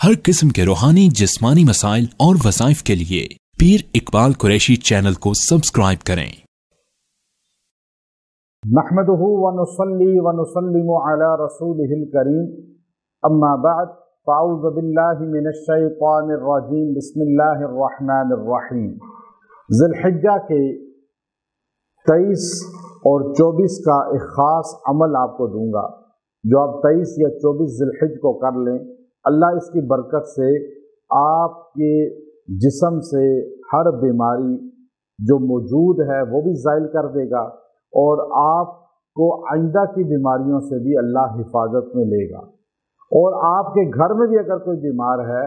हर किस्म के रूहानी जिस्मानी मसाइल और वज़ाइफ के लिए पीर इकबाल कुरैशी चैनल को सब्सक्राइब करें। नहमदुहु व नुसल्ली व नुसल्लिमु अला रसूलिहिल करीम, अम्मा बअद, फ़अऊज़ु बिल्लाहि मिनश शैतानिर रजीम, बिस्मिल्लाहिर रहमानिर रहीम। ज़िलहिज्जा के 23 और 24 का एक ख़ास अमल आपको दूंगा, जो आप 23 या 24 ज़िलहिज्जा को कर लें, अल्लाह इसकी बरकत से आपके जिस्म से हर बीमारी जो मौजूद है वो भी ज़ाइल कर देगा और आपको आइंदा की बीमारियों से भी अल्लाह हिफाजत में लेगा। और आपके घर में भी अगर कोई बीमार है,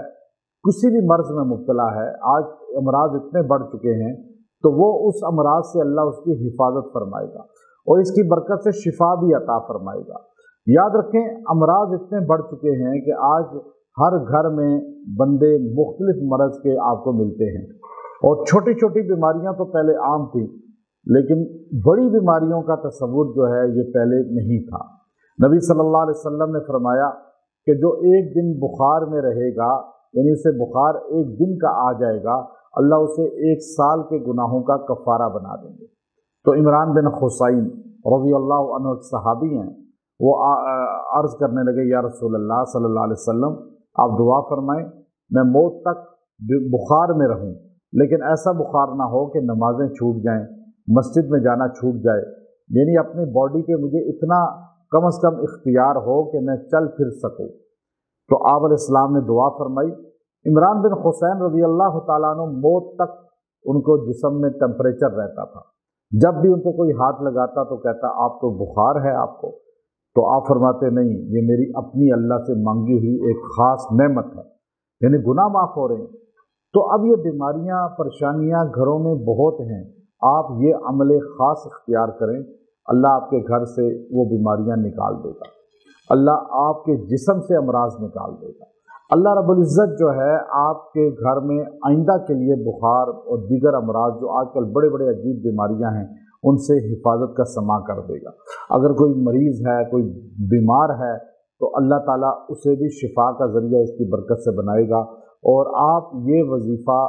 किसी भी मर्ज़ में मुब्तला है, आज अमराज इतने बढ़ चुके हैं, तो वो उस अमराज से अल्लाह उसकी हिफाजत फरमाएगा और इसकी बरकत से शिफा भी अता फरमाएगा। याद रखें, अमराज इतने बढ़ चुके हैं कि आज हर घर में बंदे मुख्तलिफ मर्ज़ के आपको मिलते हैं। और छोटी छोटी बीमारियां तो पहले आम थी, लेकिन बड़ी बीमारियों का तस्वुर जो है ये पहले नहीं था। नबी सल्लल्लाहु अलैहि वसल्लम ने फरमाया कि जो एक दिन बुखार में रहेगा, यानी उसे बुखार एक दिन का आ जाएगा, अल्लाह उसे 1 साल के गुनाहों का कफ़ारा बना देंगे। तो इमरान बिन हुसैन रज़ी अल्लाह अन्हु सहाबी हैं, वो अर्ज़ करने लगे, या रसूल अल्लाह सल्लल्लाहु अलैहि वसल्लम, आप दुआ फरमाएं, मैं मौत तक बुखार में रहूं, लेकिन ऐसा बुखार ना हो कि नमाजें छूट जाएं, मस्जिद में जाना छूट जाए, यानी अपनी बॉडी पे मुझे इतना कम से कम इख्तियार हो कि मैं चल फिर सकूं। तो आप अलैहिस्सलाम ने दुआ फरमाई। इमरान बिन हुसैन रज़ी अल्लाह तआला अन्हु मौत तक उनको जिस्म में टेम्परेचर रहता था। जब भी उनको कोई हाथ लगाता तो कहता, आप तो बुखार है आपको। तो आप फरमाते, नहीं, ये मेरी अपनी अल्लाह से मांगी हुई एक ख़ास नेमत है, यानी गुनाह माफ़ हो रहे हैं। तो अब ये बीमारियां परेशानियां घरों में बहुत हैं, आप ये अमल ख़ास इख्तियार करें, अल्लाह आपके घर से वो बीमारियां निकाल देगा, अल्लाह आपके जिस्म से अमराज निकाल देगा। अल्लाह रब्बुल इज़्ज़त जो है आपके घर में आइंदा के लिए बुखार और दीगर अमराज जो आजकल बड़े बड़े अजीब बीमारियां हैं उनसे हिफाजत का समा कर देगा। अगर कोई मरीज़ है, कोई बीमार है, तो अल्लाह ताला उसे भी शिफा का ज़रिया इसकी बरकत से बनाएगा। और आप ये वजीफ़ा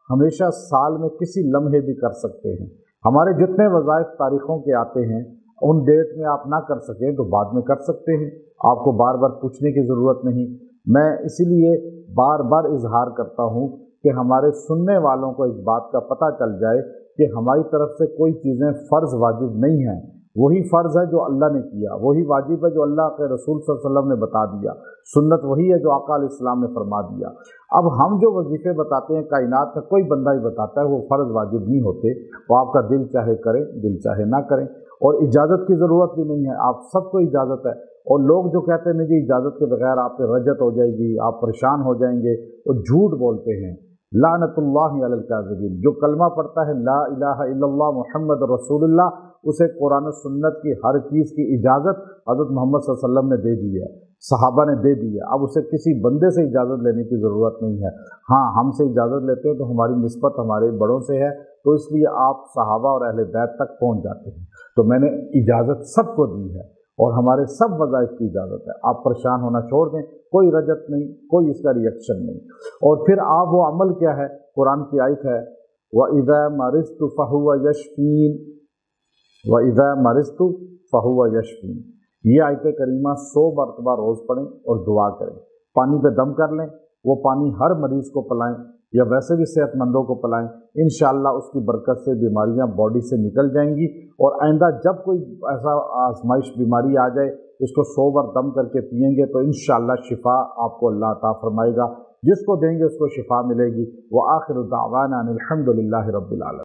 हमेशा साल में किसी लम्हे भी कर सकते हैं। हमारे जितने वज़ाइफ तारीख़ों के आते हैं, उन डेट में आप ना कर सकें तो बाद में कर सकते हैं, आपको बार बार पूछने की ज़रूरत नहीं। मैं इसीलिए बार बार इजहार करता हूँ कि हमारे सुनने वालों को इस बात का पता चल जाए कि हमारी तरफ से कोई चीज़ें फ़र्ज़ वाजिब नहीं हैं, वही फ़र्ज़ है जो अल्लाह ने किया, वही वाजिब है जो अल्लाह के रसूल सल्लल्लाहु अलैहि वसल्लम ने बता दिया, सुन्नत वही है जो आका अलैहिस्सलाम ने फरमा दिया। अब हम जो वजीफ़े बताते हैं, कायनात में कोई बंदा ही बताता है, वो फ़र्ज़ वाजिब नहीं होते, वो आपका दिल चाहे करें, दिल चाहे ना करें, और इजाज़त की ज़रूरत भी नहीं है, आप सबको इजाज़त है। और लोग जो कहते हैं मुझे इजाज़त के बगैर आप पे रजत हो जाएगी, आप परेशान हो जाएंगे, वो झूठ बोलते हैं। लानतुल्लाहि अलल काज़िबीन। जो कलमा पढ़ता है ला इलाहा इल्लल्लाह मुहम्मद रसूलुल्लाह, उसे कुरान और सुन्नत की हर चीज़ की इजाज़त हज़रत मोहम्मद सल्लल्लाहु अलैहि वसल्लम ने दे दी है, सहाबा ने दे दी है। अब उसे किसी बंदे से इजाज़त लेने की ज़रूरत नहीं है। हाँ, हमसे इजाज़त लेते हैं तो हमारी निस्बत हमारे बड़ों से है, तो इसलिए आप सहाबा और अहले बैत तक पहुँच जाते हैं। तो मैंने इजाज़त सबको दी है और हमारे सब वज़ाइफ की इजाज़त है। आप परेशान होना छोड़ दें, कोई रजत नहीं, कोई इसका रिएक्शन नहीं। और फिर आप वो अमल क्या है, कुरान की आयत है, वइज़ा मरिज़्तु फ़हुव यशफ़ीन, वइज़ा मरिज़्तु फ़हुव यशफ़ीन। ये आयत करीमा 100 मरतबा रोज़ पढ़ें और दुआ करें। पानी पे दम कर लें, वो पानी हर मरीज़ को पिलाएं या वैसे भी सेहतमंदों को पिलाएं, इंशाअल्लाह उसकी बरकत से बीमारियां बॉडी से निकल जाएंगी। और आइंदा जब कोई ऐसा आजमाइश बीमारी आ जाए, इसको 100 बार दम करके पिएंगे तो इंशाअल्लाह शिफा आपको अल्लाह अता फरमाएगा। जिसको देंगे उसको शिफा मिलेगी। व आखिरु दावाना अनिल हम्दुलिल्लाहि रब्बिल आलमीन।